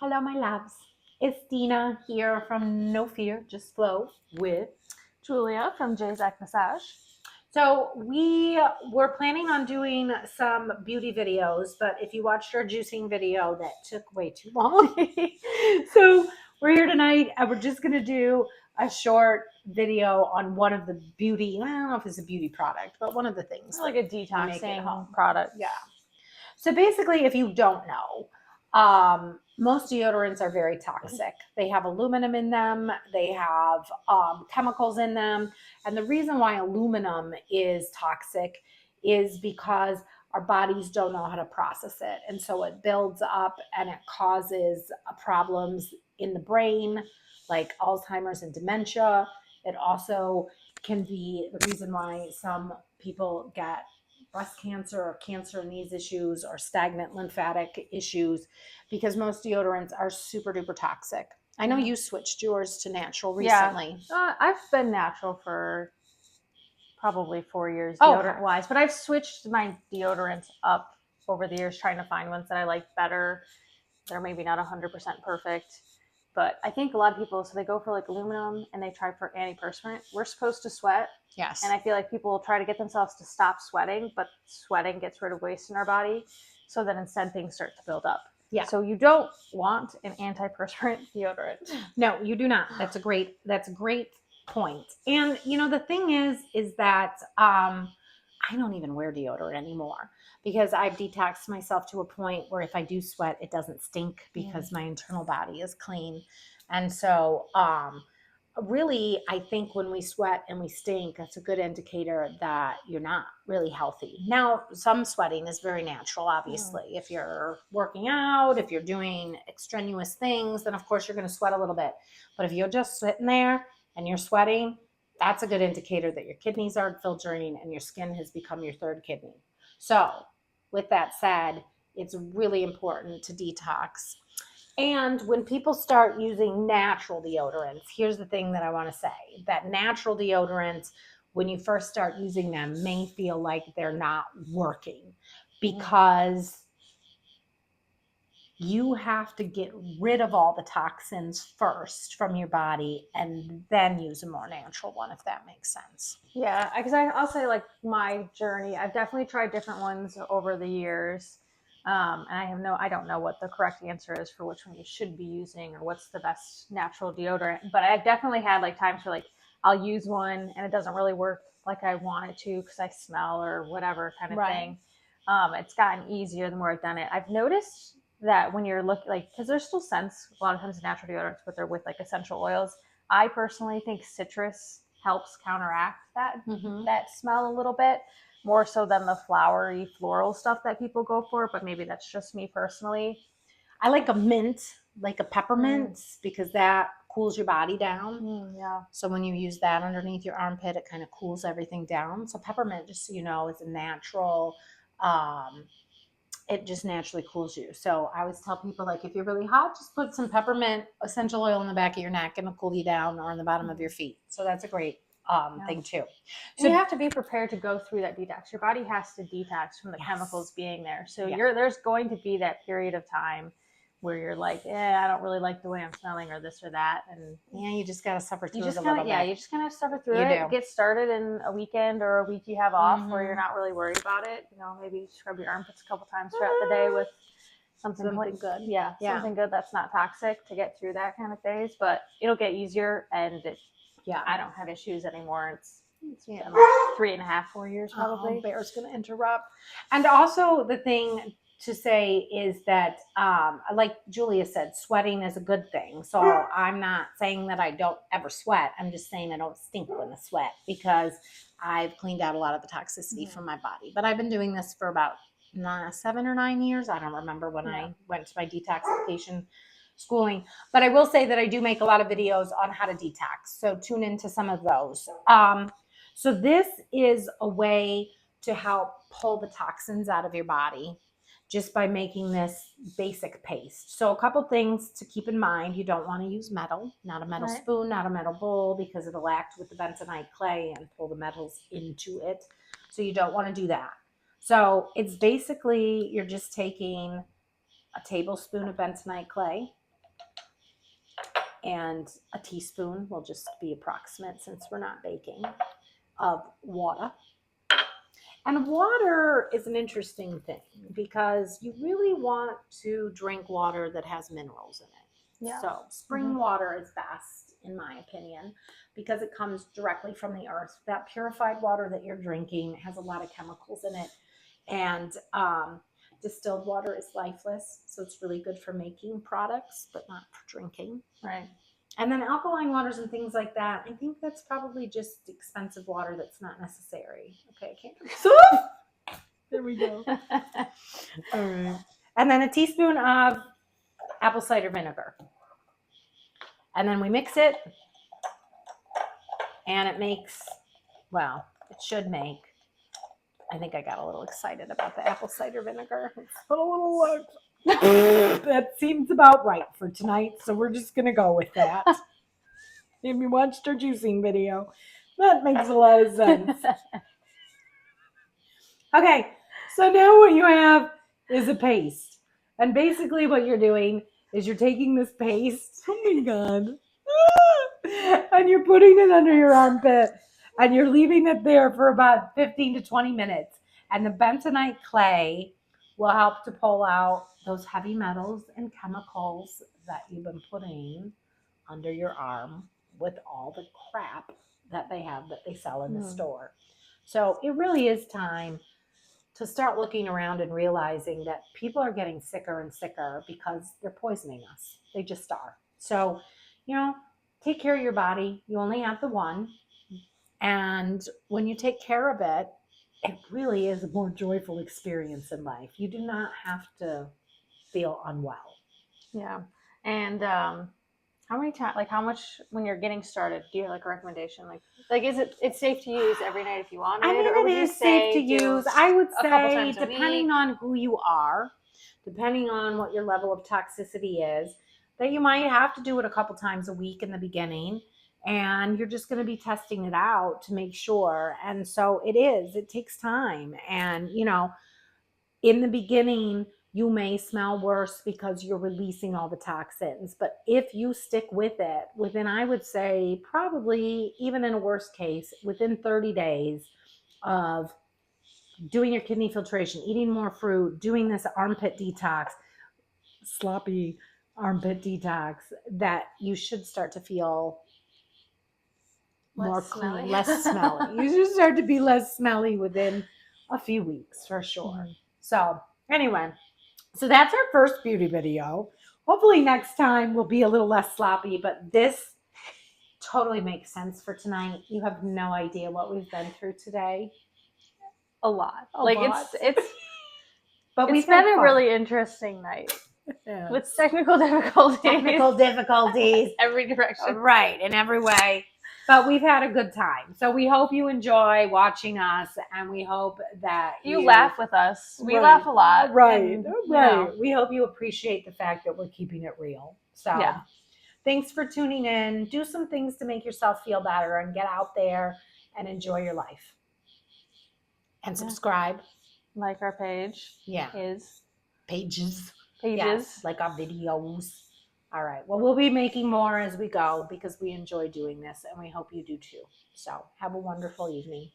Hello, my loves. It's Dina here from No Fear, Just Flow with Julia from Jay's Massage. So we were planning on doing some beauty videos, but if you watched our juicing video, that took way too long. So we're here tonight and we're just going to do a short video on one of the beauty, I don't know if it's a beauty product, but one of the things. Like a make at detoxing home. product. Yeah. So basically, if you don't know, most deodorants are very toxic. They have aluminum in them, they have chemicals in them. And the reason why aluminum is toxic is because our bodies don't know how to process it. And so it builds up and it causes problems in the brain, like Alzheimer's and dementia. It also can be the reason why some people get breast cancer or cancer in these issues or stagnant lymphatic issues because most deodorants are super duper toxic. I know you switched yours to natural recently. I've been natural for probably 4 years deodorant wise, but I've switched my deodorants up over the years trying to find ones that I like better. They're maybe not 100% perfect, but I think a lot of people, so they go for like aluminum and they try for antiperspirant. We're supposed to sweat. Yes. And I feel like people will try to get themselves to stop sweating, but sweating gets rid of waste in our body. So then instead things start to build up. Yeah. So you don't want an antiperspirant deodorant. No, you do not. That's a great point. And you know, the thing is that I don't even wear deodorant anymore because I've detoxed myself to a point where if I do sweat, it doesn't stink because my internal body is clean. And so really, I think when we sweat and we stink, that's a good indicator that you're not really healthy. Now, some sweating is very natural, obviously. If you're working out, if you're doing extraneous things, then of course you're going to sweat a little bit. But if you're just sitting there and you're sweating, that's a good indicator that your kidneys aren't filtering and your skin has become your third kidney. So, with that said, it's really important to detox. And when people start using natural deodorants, here's the thing that I want to say, that natural deodorants, when you first start using them, may feel like they're not working because you have to get rid of all the toxins first from your body and then use a more natural one, if that makes sense. Yeah, because I'll say like my journey, I've definitely tried different ones over the years. And I don't know what the correct answer is for which one you should be using or what's the best natural deodorant. But I've definitely had like times where like I'll use one and it doesn't really work like I want it to because I smell or whatever kind of thing. It's gotten easier the more I've done it. I've noticed that when you're looking like, because there's still scents a lot of times in natural deodorants, but they're with like essential oils. I personally think citrus helps counteract that smell a little bit more so than the flowery floral stuff that people go for, but maybe that's just me personally. I like a mint, like a peppermint, because that cools your body down. Yeah. So when you use that underneath your armpit, it kind of cools everything down. So peppermint, just so you know, is a natural, it just naturally cools you. So I always tell people, like, if you're really hot, just put some peppermint essential oil in the back of your neck and it'll cool you down, or on the bottom of your feet. So that's a great thing too. So you have to be prepared to go through that detox. Your body has to detox from the chemicals being there. So there's going to be that period of time where you're like, I don't really like the way I'm smelling or this or that. And you just got to suffer through it a little bit. Yeah, you just kind of suffer through it. Get started in a weekend or a week you have off where you're not really worried about it. You know, maybe scrub your armpits a couple times throughout the day with something good. Yeah, something good that's not toxic to get through that kind of phase. But it'll get easier, and I don't have issues anymore. It's been like 3.5, 4 years probably. Bear's going to interrupt. And also the thing to say is that, like Julia said, sweating is a good thing. So I'm not saying that I don't ever sweat. I'm just saying I don't stink when I sweat because I've cleaned out a lot of the toxicity from my body. But I've been doing this for about 7 or 9 years. I don't remember when I went to my detoxification schooling, but I will say that I do make a lot of videos on how to detox. So tune into some of those. So this is a way to help pull the toxins out of your body just by making this basic paste. So a couple things to keep in mind. You don't want to use metal, not a metal spoon, not a metal bowl, because it'll act with the bentonite clay and pull the metals into it. So you don't want to do that. So it's basically, you're just taking a tablespoon of bentonite clay, and a teaspoon will just be approximate since we're not baking, of water. And water is an interesting thing because you really want to drink water that has minerals in it. Yeah. So spring water is best, in my opinion, because it comes directly from the earth. That purified water that you're drinking has a lot of chemicals in it. And distilled water is lifeless. So it's really good for making products, but not for drinking. Right. And then alkaline waters and things like that, I think that's probably just expensive water that's not necessary. Okay, I can't drink so. There we go. All right. And then a teaspoon of apple cider vinegar. And then we mix it. And it makes, well, it should make, I think I got a little excited about the apple cider vinegar. Let's put a little look. That seems about right for tonight, so we're just going to go with that. If you watched our juicing video, that makes a lot of sense. Okay, so now what you have is a paste. And basically what you're doing is you're taking this paste, oh my God, and you're putting it under your armpit, and you're leaving it there for about 15 to 20 minutes. And the bentonite clay will help to pull out those heavy metals and chemicals that you've been putting under your arm with all the crap that they have that they sell in the store. So it really is time to start looking around and realizing that people are getting sicker and sicker because they're poisoning us. They just are. So, take care of your body. You only have the one. And when you take care of it, it really is a more joyful experience in life. You do not have to feel unwell. Yeah. And how many times, like how much when you're getting started, do you have like a recommendation? Like is it's safe to use every night if you wanted? I mean, or would it you is safe to use. I would a couple say, times a depending week? on who you are, depending on what your level of toxicity is, that you might have to do it a couple times a week in the beginning. And you're just going to be testing it out to make sure. And so it takes time. And, in the beginning, you may smell worse because you're releasing all the toxins. But if you stick with it, within, I would say, probably even in a worst case, within 30 days of doing your kidney filtration, eating more fruit, doing this armpit detox, sloppy armpit detox, that you should start to feel more clean, less smelly. You should start to be less smelly within a few weeks for sure. So anyway, so that's our first beauty video. Hopefully next time will be a little less sloppy, but this totally makes sense for tonight. You have no idea what we've been through today. A lot. It's but it's been a really interesting night. Yeah. With technical difficulties. Every direction. Right, in every way. But we've had a good time. So we hope you enjoy watching us, and we hope that you laugh with us. We laugh a lot. Right, and, right. We hope you appreciate the fact that we're keeping it real. So yeah. Thanks for tuning in. Do some things to make yourself feel better and get out there and enjoy your life. And subscribe. Like our page. Yeah. Pages. Yes, like our videos. All right. Well, we'll be making more as we go because we enjoy doing this and we hope you do too. So have a wonderful evening.